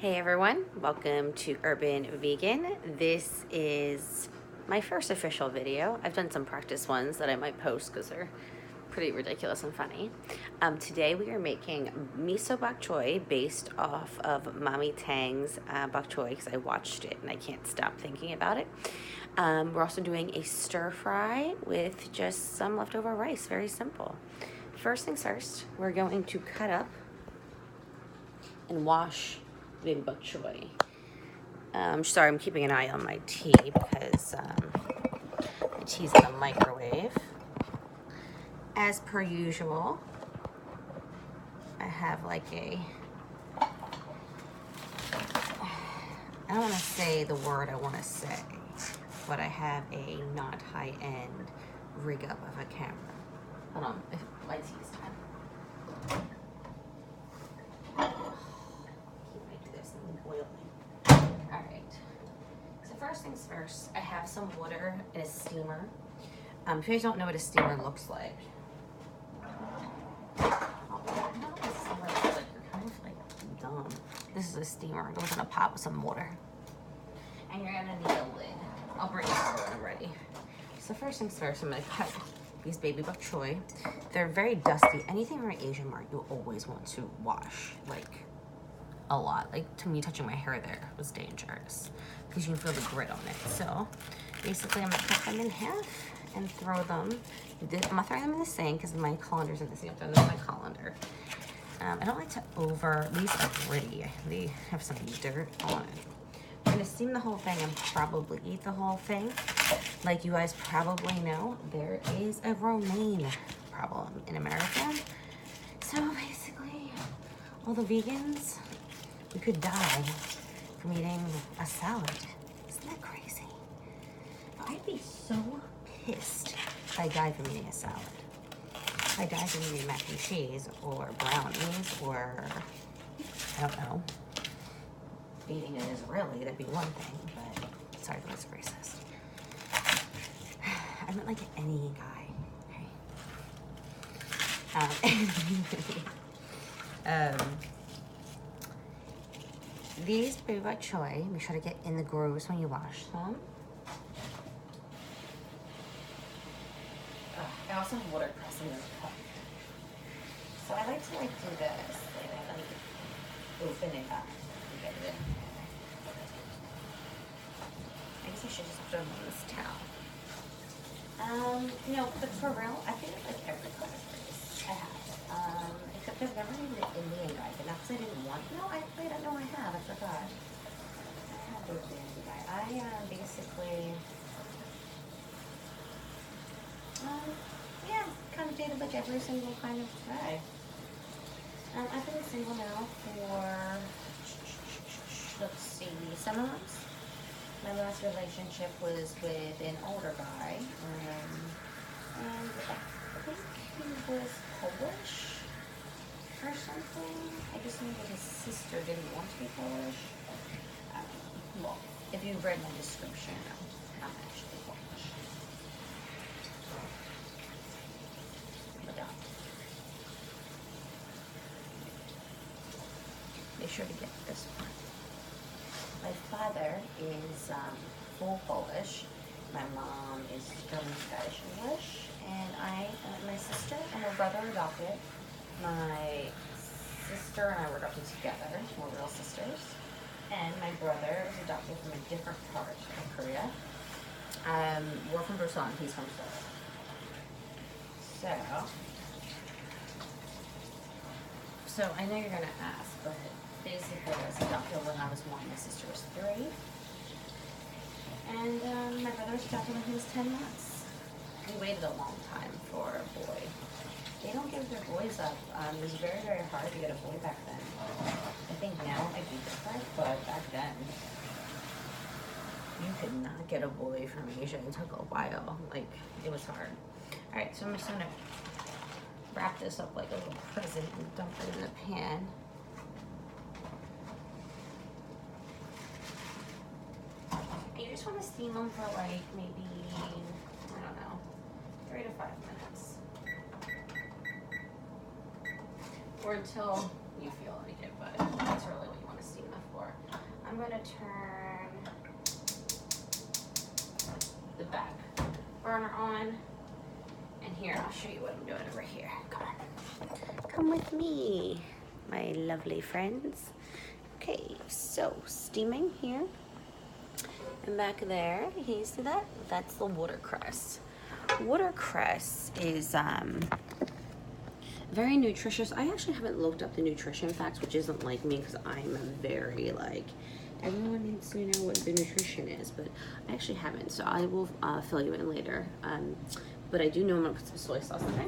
Hey everyone, welcome to Urban Vegan. This is my first official video. I've done some practice ones that I might post because they're pretty ridiculous and funny. Today we are making miso bok choy based off of Mommytangs bok choy because I watched it and I can't stop thinking about it. We're also doing a stir fry with just some leftover rice, very simple. First things first, we're going to cut up and wash baby bok choy. Sorry, I'm keeping an eye on my tea because my tea's in the microwave. As per usual, I have like I don't want to say the word I want to say, but I have a not high-end rig up of a camera. Hold on, if my tea's done. Alright, so first things first, I have some water in a steamer. If you guys don't know what a steamer looks like, dumb. This is a steamer. It goes in a pot with some water. And you're gonna need a lid. I'll bring it over when I'm ready. So first things first, I'm gonna cut these baby bok choy. They're very dusty. Anything from an Asian mart you always want to wash, like a lot. Like to me, touching my hair there was dangerous because you can feel the grit on it. So basically I'm gonna cut them in half and throw them. I'm not throwing them in the sink because my colander's in the sink. I'm throwing them in my colander. I don't like to these are gritty. They have some dirt on it. I'm gonna steam the whole thing and probably eat the whole thing. Like you guys probably know, there is a romaine problem in America. So basically, all the vegans, we could die from eating a salad. Isn't that crazy? I'd be so pissed if I died from eating a salad. If I died from eating mac and cheese or brownies or, I don't know, eating an Israeli, that'd be one thing, but sorry, that's racist. I meant like any guy. These baby bok choy, make sure to get in the grooves when you wash them. I also have watercress in this cup. So I like to do this. Let me open it up and get it in. I guess I should just put it on this towel. No, but for real, I think it's like every color place I have. Except I've never made an Indian guy, but not because I didn't want. No, I have. I forgot. I have the Indian guy. I basically, yeah, kind of dated like every single kind of guy. I've been single now for, let's see, 7 months. My last relationship was with an older guy, and I think he was Polish or something. I just knew that his sister didn't want to be Polish. Well, if you read my description, I'm actually Polish. Be sure to get this one. My father is full Polish. My mom is German, Scottish, English, and my sister and her brother adopted. My sister and I were adopted together. We're real sisters. And my brother was adopted from a different part of Korea. We're from Busan. He's from Seoul. So I know you're gonna ask, but basically I was adopted when I was 1. My sister was 3. And my brother was adopted when he was 10 months. We waited a long time for a boy. They don't give their boys up. It was very, very hard to get a boy back then. I think now it might be different, but back then, you could not get a boy from Asia. It took a while. Like, it was hard. All right, so I'm just gonna wrap this up like a little present and dump it in the pan. And you just want to steam them for like maybe, I don't know, 3 to 5 minutes. Or until you feel like it, but that's really what you want to steam them for. gonna turn the back burner on. And here, I'll show you what I'm doing over here. Come on. Come with me, my lovely friends. Okay, so steaming here. And back there, can you see that? That's the watercress. Watercress is very nutritious. I actually haven't looked up the nutrition facts, which isn't like me because I'm very like, everyone needs to know what the nutrition is, but I actually haven't, so I will fill you in later. But I do know I'm gonna put some soy sauce in there.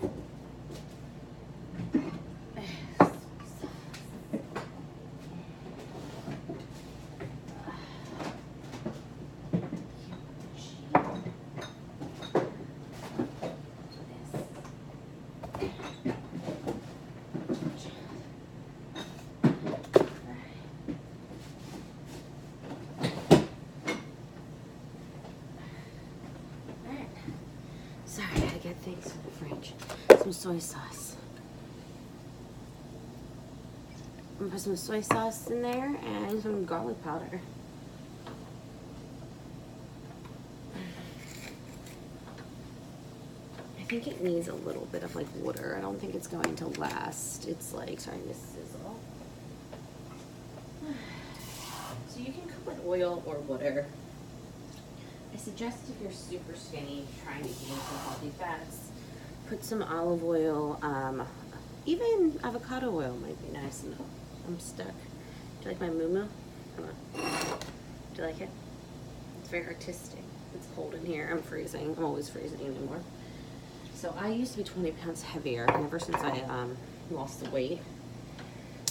Sorry, I get things from the fridge. Some soy sauce. I'm gonna put some soy sauce in there and some garlic powder. I think it needs a little bit of like water. I don't think it's going to last. It's like starting to sizzle. So you can cook with oil or water. I suggest if you're super skinny, trying to gain some healthy fats, put some olive oil, even avocado oil might be nice. No, I'm stuck. Do you like my moo-moo? Come on. Do you like it? It's very artistic. It's cold in here. I'm freezing. I'm always freezing anymore. So I used to be 20 pounds heavier, and ever since I lost the weight,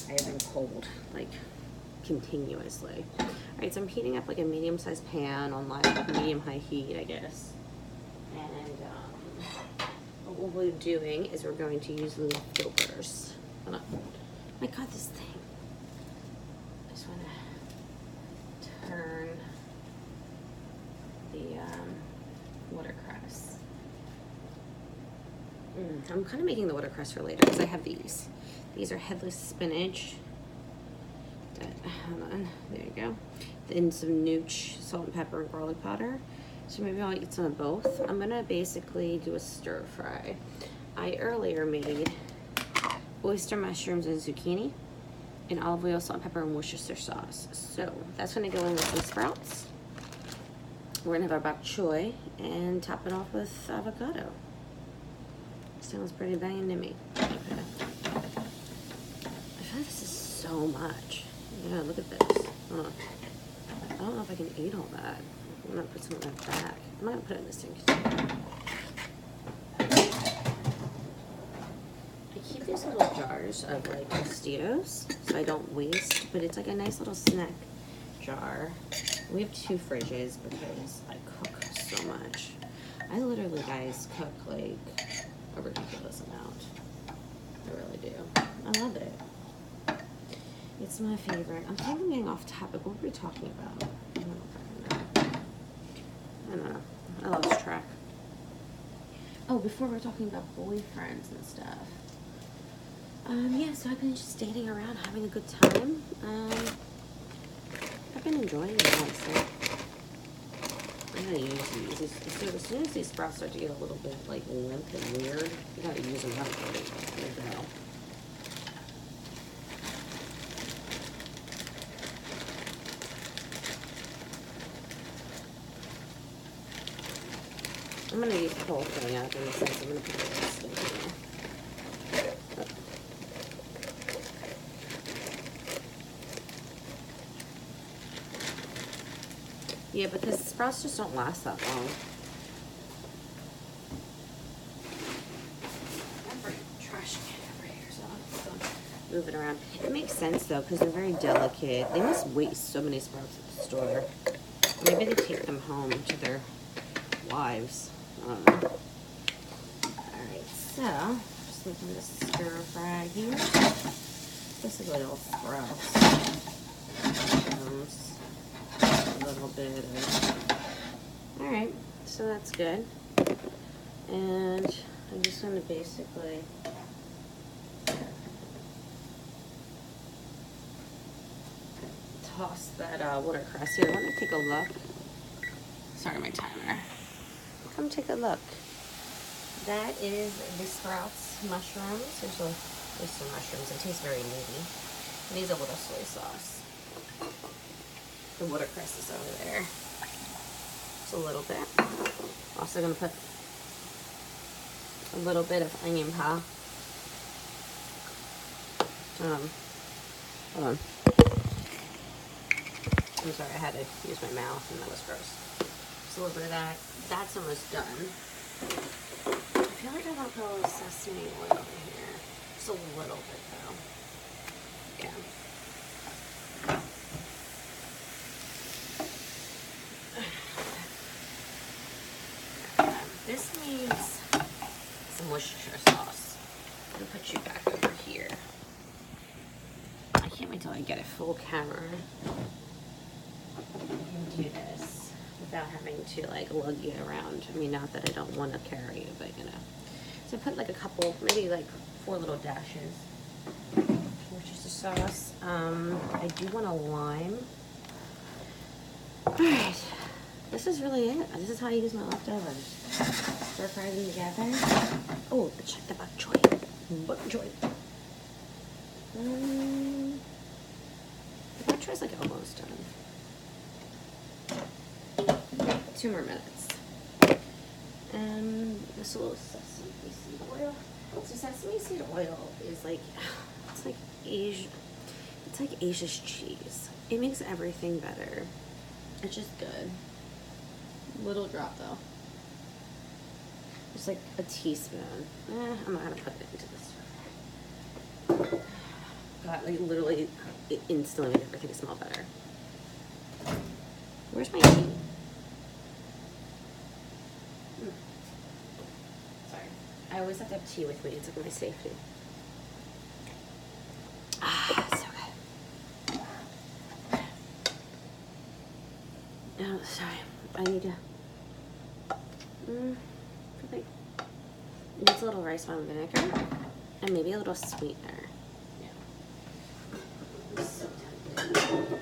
I have been cold, like continuously. All right, so I'm heating up like a medium-sized pan on like medium-high heat, I guess. And what we're doing is we're going to use leftovers. Hold on. Oh my God, this thing. I just want to turn the watercress. I'm kind of making the watercress for later because I have these. These are headless spinach. Hold on, there you go. Then some nooch, salt and pepper, and garlic powder. So maybe I'll eat some of both. I'm gonna basically do a stir fry. I earlier made oyster mushrooms and zucchini in olive oil, salt and pepper, and Worcestershire sauce. So that's gonna go in with some sprouts. We're gonna have our bok choy and top it off with avocado. Sounds pretty banging to me. Okay. I feel like this is so much. Yeah, look at this. Hold on. I don't know if I can eat all that. I'm gonna put some of that back. I'm not gonna put it in the sink. I keep these little jars of like Tostitos so I don't waste, but it's like a nice little snack jar. We have 2 fridges because I cook so much. I literally, guys, cook like a ridiculous amount. I really do. I love it. It's my favorite. I'm kind of getting off topic. What were we talking about? I don't know. I lost track. Oh, before we were talking about boyfriends and stuff. Yeah, so I've been just dating around, having a good time. I've been enjoying it, honestly. I'm gonna use these. As soon as these sprouts start to get a little bit like limp and weird, you gotta use them up. There you go. I'm gonna use the whole thing up in the sense I'm gonna put this in here. Yeah, because sprouts just don't last that long. I'm bringing the trash can over here, so I'll move it around. It makes sense though, because they're very delicate. They must waste so many sprouts at the store. Maybe they take them home to their wives. I don't know. Alright, so just making this stir fry here. Basically all sprouts. A little bit of... Alright, so that's good. And I'm just going to basically toss that watercress here. Let me take a look. Sorry, my timer. Come take a look. That is the Sprouts mushrooms. There's some mushrooms. It tastes very meaty. It needs a little soy sauce. The watercress is over there. Just a little bit. Also gonna put a little bit of onion powder. Hold on. I'm sorry, I had to use my mouth and that was gross. Just a little bit of that. That's almost done. I feel like I want to put a little sesame oil in here. Just a little bit though. Okay. This needs some Worcestershire sauce. I'm gonna put you back over here. I can't wait till I get a full camera and do this without having to like lug you around. I mean, not that I don't want to carry you, but you know. So I put like a couple, maybe like 4 little dashes of Worcestershire sauce. I do want a lime. All right. This is really it. This is how I use my leftovers. Stir fry them together. Oh, check the bok choy. Bok choy. The bok choy is like almost done. 2 more minutes. And this little sesame seed oil. So sesame seed oil is like, it's like Asia's cheese. It makes everything better. It's just good. Little drop though. Just like a teaspoon. I'm not gonna put it into this. God, like literally, it instantly made everything smell better. Where's my tea? Sorry. I always have to have tea with me. It's like my safety. Ah, so good. Oh, sorry. I need to. Like, it needs a little rice wine vinegar and maybe a little sweetener. Yeah. I'm so tempted.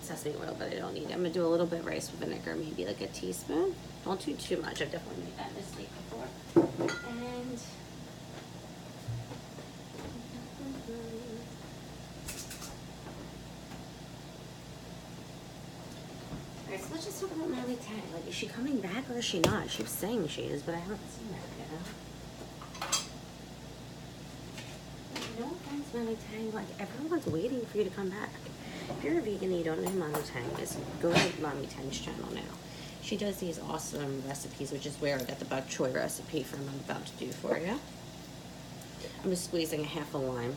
Sesame oil, but I don't need it. I'm gonna do a little bit of rice vinegar, maybe like a teaspoon. Don't do too much. I've definitely made that mistake before. And alright, so let's just talk about Mommytangs. Like, is she coming back or is she not? She was saying she is, but I haven't seen her yet. No offense, Mommytangs. Like, everyone's waiting for you to come back. If you're a vegan and you don't know who Mommytangs is, go to Mommytangs' channel now. She does these awesome recipes, which is where I got the bok choy recipe from I'm about to do for you. I'm just squeezing a half a lime.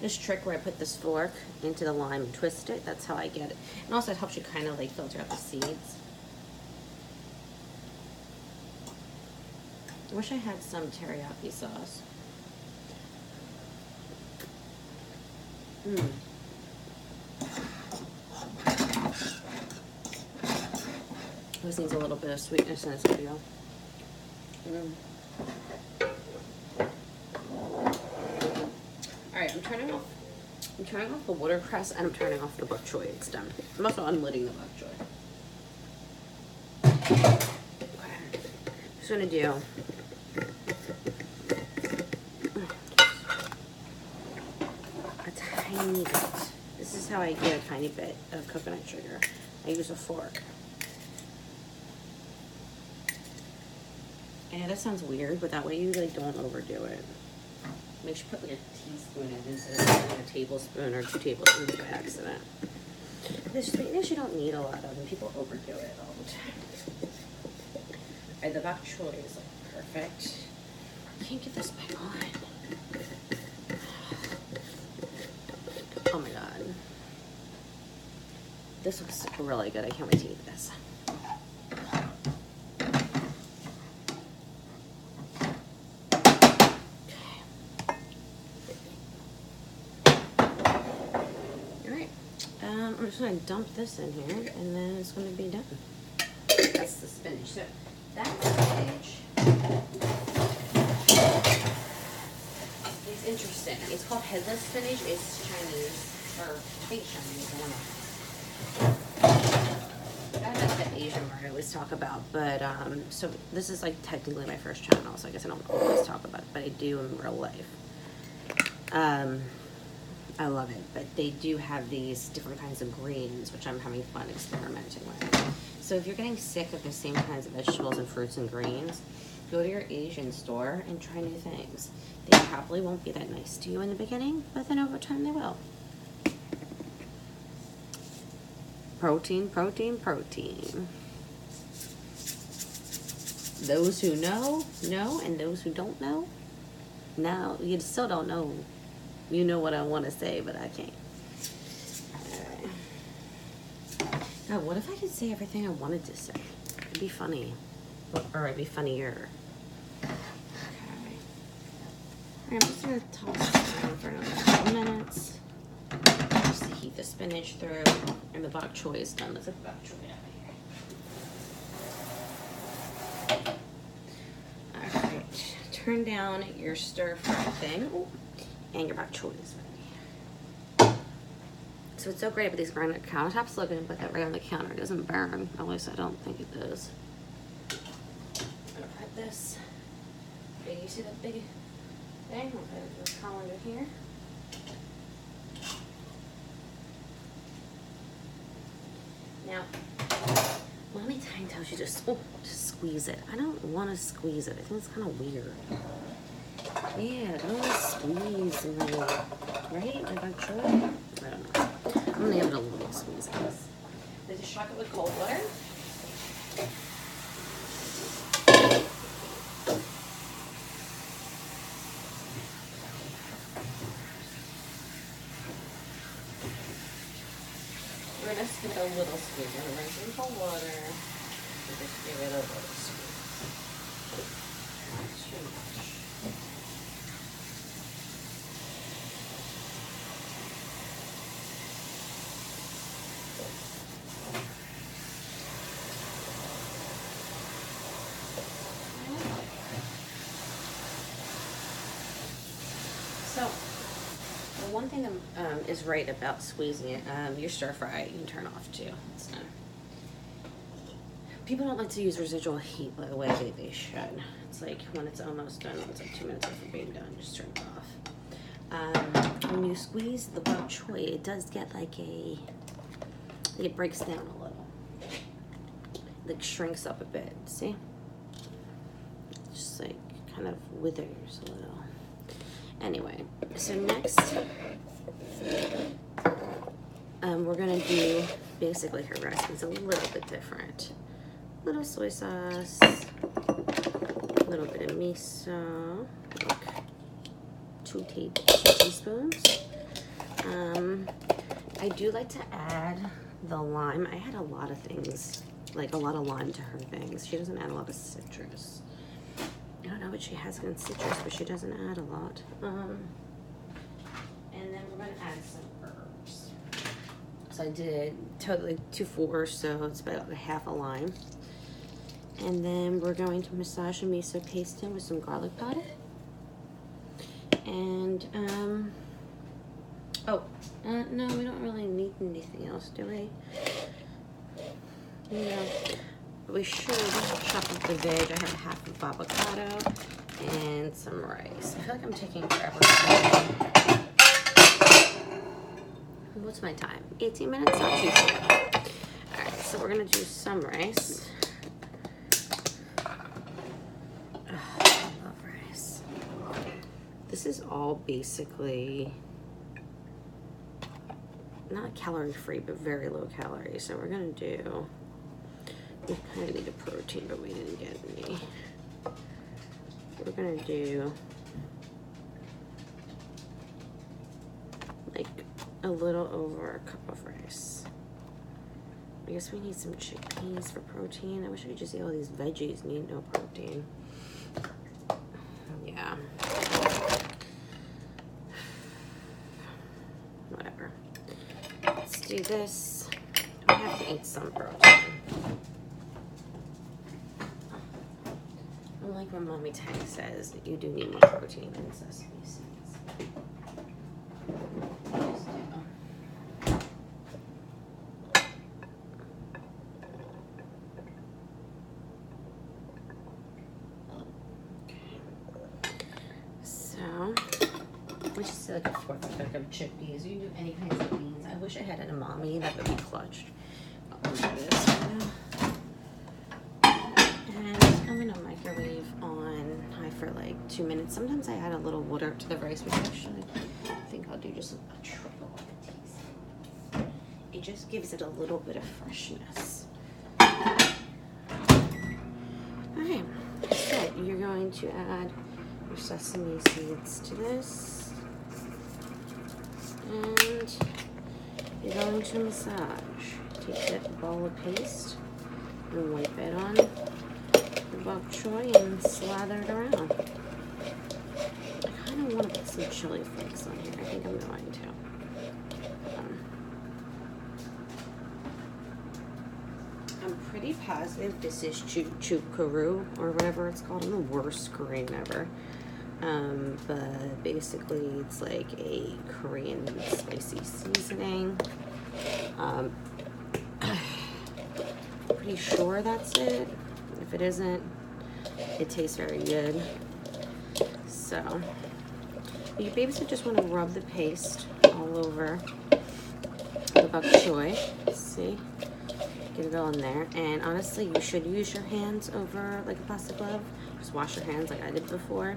This trick where I put this fork into the lime and twist it, that's how I get it. And also it helps you kind of like filter out the seeds. I wish I had some teriyaki sauce. This needs a little bit of sweetness in this video. Alright, I'm turning off the watercress and I'm turning off the bok choy. It's done. I'm also unlidding the bok choy. Okay. Just gonna do a tiny bit. This is how I get a tiny bit of coconut sugar. I use a fork. I know that sounds weird, but that way you like don't overdo it. Make sure you put like a teaspoon in instead of a tablespoon or 2 tablespoons by accident. The sweetness you don't need a lot of, and people overdo it all the time. Alright, the bok choy is like perfect. I can't get this back on. Oh my god. This looks really good. I can't wait to eat this. I'm just going to dump this in here, and then it's going to be done. That's the spinach. So that spinach is interesting. It's called headless spinach. It's Chinese. for Asian reason. I know the Asian word I always talk about, but so this is like technically my first channel, so I guess I don't always talk about it, but I do in real life. I love it, but they do have these different kinds of greens, which I'm having fun experimenting with. So if you're getting sick of the same kinds of vegetables and fruits and greens, go to your Asian store and try new things. They probably won't be that nice to you in the beginning, but then over time they will. Protein, protein, protein. Those who know, know, and those who don't know, now you still don't know. You know what I want to say, but I can't. Alright. God, what if I could say everything I wanted to say? It'd be funny. Or it'd be funnier. Okay. Alright, I'm just going to toss this around for another couple minutes. Just to heat the spinach through. And the bok choy is done. Let's put the bok choy out here. Alright. Turn down your stir fry thing. Ooh. And your bok choy is ready. So it's so great with these granite countertops. Look, I can put that right on the counter. It doesn't burn. At least I don't think it does. I'm gonna put this. You see that big thing? We'll put the colander here. Now, Mommytangs tells you just squeeze it. I don't want to squeeze it. I think it's kind of weird. Yeah, I don't want to squeeze my, right? My bok choy? I don't know. I'm gonna give it a little squeeze, guys. Did you shock it with cold water? We're gonna give it a little squeeze. We're gonna rinse in cold water. And just give it a little squeeze. That's too much. So, the one thing is right about squeezing it, your stir fry you can turn off too. It's done. People don't like to use residual heat by the way they should. It's like when it's almost done, it's like 2 minutes after being done, just turn it off. When you squeeze the bok choy, it does get like it breaks down a little. Like shrinks up a bit, see? Just like kind of withers a little. Anyway, so next, we're gonna do basically her recipe's a little bit different. Little soy sauce, a little bit of miso, like 2 teaspoons. I do like to add the lime. I add a lot of things, like a lot of lime to her things. She doesn't add a lot of citrus. I don't know what she has against citrus, but she doesn't add a lot. And then we're gonna add some herbs. So I did totally 2/4, so it's about half a lime. And then we're going to massage the miso paste in with some garlic powder. And, no, we don't really need anything else, do we? No. But we should chop up the veg. I have half of avocado and some rice. I feel like I'm taking forever. What's my time? 18 minutes? Not too bad. Alright, so we're gonna do some rice. I love rice. This is all basically not calorie free, but very low calorie. So we're gonna do, we kind of need a protein, but we didn't get any. We're gonna do like a little over a cup of rice. I guess we need some chickpeas for protein. I wish I could just eat all these veggies and eat no protein. Yeah. Whatever. Let's do this. I have to eat some protein. Unlike what Mommytangs says, that you do need more protein than sesame seeds. say like a fourth or fifth of chickpeas. You can do any kinds of beans. I wish I had a mommy that would be clutched. I'll do this right now. And I'm gonna microwave on high for like 2 minutes. Sometimes I add a little water to the rice, which actually I think I'll do just a trickle of a teaspoon. It just gives it a little bit of freshness. Alright, so you're going to add your sesame seeds to this, and you're going to massage. Take that ball of paste and wipe it on the bok choy and slather it around. I kind of want to put some chili flakes on here. I think I'm going to. I'm pretty positive this is chukuru or whatever it's called. I'm the worst Korean ever. But basically it's like a Korean spicy seasoning. Pretty sure that's it. If it isn't, it tastes very good. So you basically just want to rub the paste all over the bok choy. See? Get it all in there. And honestly, you should use your hands over like a plastic glove. Just wash your hands like I did before.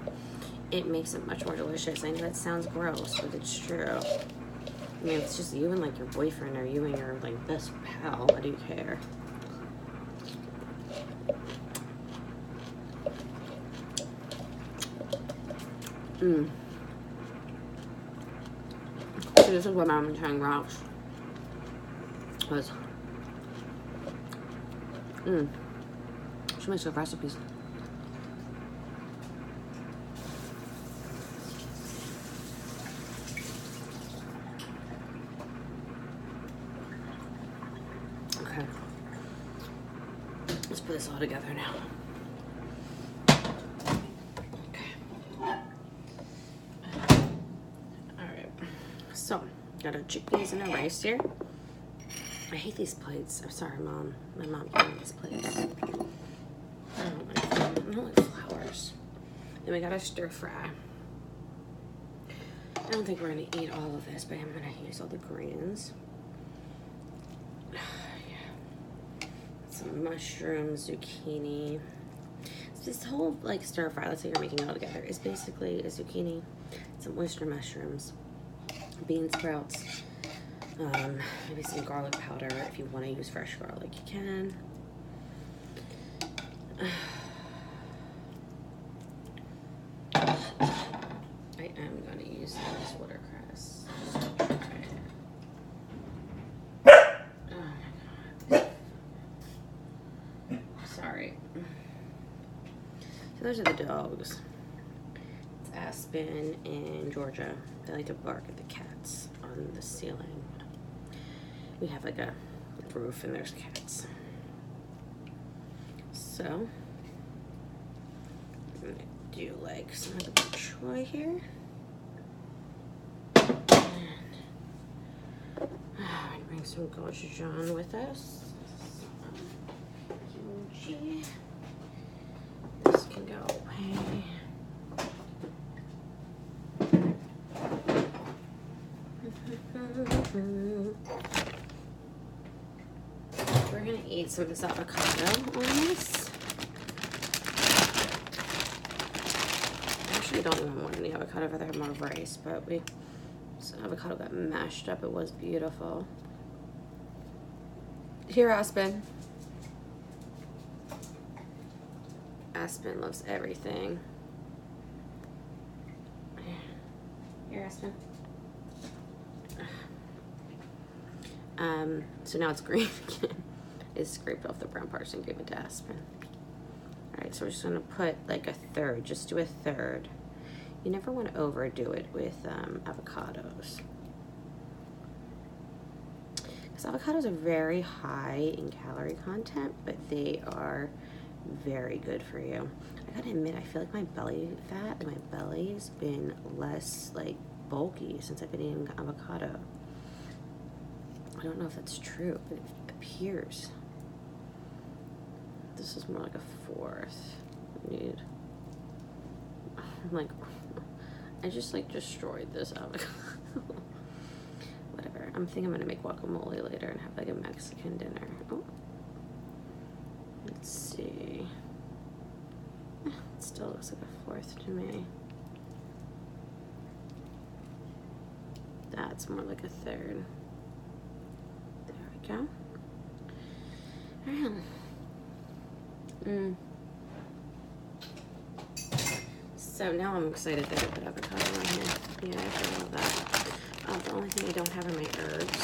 It makes it much more delicious. I know that sounds gross, but it's true. I mean, it's just you and like your boyfriend or you and your like best pal. What do you care? So this is what Mommytangs rocks. She makes good recipes. Okay. Let's put this all together now. So, got our chickpeas and our rice here. I hate these plates. I'm sorry, Mom. My mom gave me these plates. I don't like flowers. Then we got our stir fry. I don't think we're gonna eat all of this, but I'm gonna use all the greens. Yeah. Some mushrooms, zucchini. So this whole like stir fry, let's say you're making it all together, is basically a zucchini, some oyster mushrooms, bean sprouts, maybe some garlic powder. If you want to use fresh garlic, you can. I am going to use this watercress. Oh my god. Sorry. So those are the dogs. It's Aspen and Georgia. They like to bark at the cats on the ceiling. We have like a roof and there's cats. So I'm gonna do like some of the bok choy here. And I'm gonna bring some gochujang with us. Kimchi. This can go away. We're gonna eat some of this avocado on this. I actually don't even want any avocado. I'd rather have more rice, but this avocado got mashed up. It was beautiful. Here, Aspen. Aspen loves everything. Here, Aspen. So now it's green again. It's scraped off the brown parts and gave it to Aspen. Alright, so we're just gonna put like a third, just do a third. You never want to overdo it with avocados. Because avocados are very high in calorie content, but they are very good for you. I gotta admit, I feel like my belly fat, my belly's been less like bulky since I've been eating avocado. I don't know if that's true, but it appears. This is more like a fourth. I'm like I just like destroyed this avocado. Whatever. I'm thinking I'm gonna make guacamole later and have like a Mexican dinner. Oh. Let's see. It still looks like a fourth to me. That's more like a third. There we go. So now I'm excited that I put avocado on here. Yeah, I love that. The only thing I don't have are my herbs.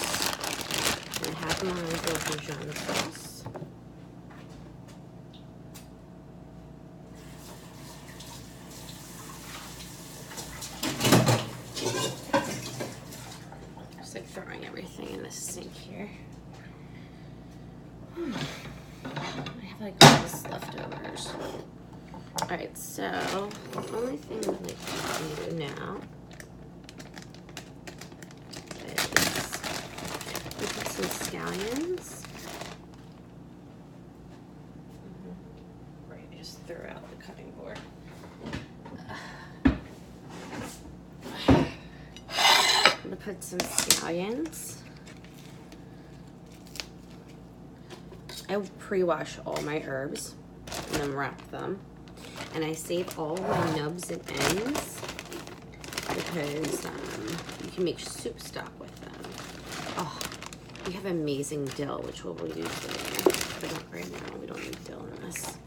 I have my Dijon sauce. Just like throwing everything in the sink here. I have like all this leftovers. Alright, so the only thing that I can do now is we put some scallions. Right, I just threw out the cutting board. I'm gonna put some scallions. I pre-wash all my herbs and then wrap them. And I save all my nubs and ends because you can make soup stock with them. Oh, we have amazing dill, which we'll use later. But not right now. We don't need dill in this.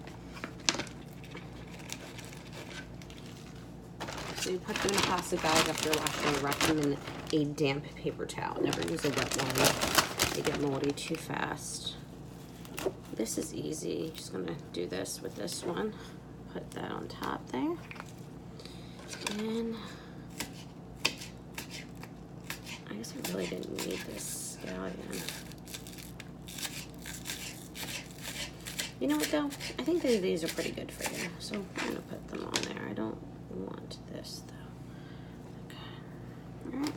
So you put them in a plastic bag after washing and wrap them in a damp paper towel. Never use a wet one. They get moldy too fast. This is easy. Just gonna do this with this one. Put that on top there. And I guess I really didn't need this scallion. You know what though? I think these are pretty good for you. So I'm gonna put them on there. I don't want this though. Okay. Alright.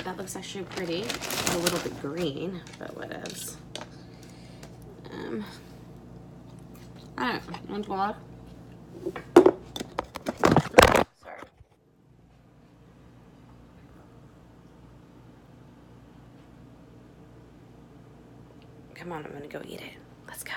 That looks actually pretty. It's a little bit green, but whatevs. I don't know. Want to walk? Sorry. Come on, I'm gonna go eat it. Let's go.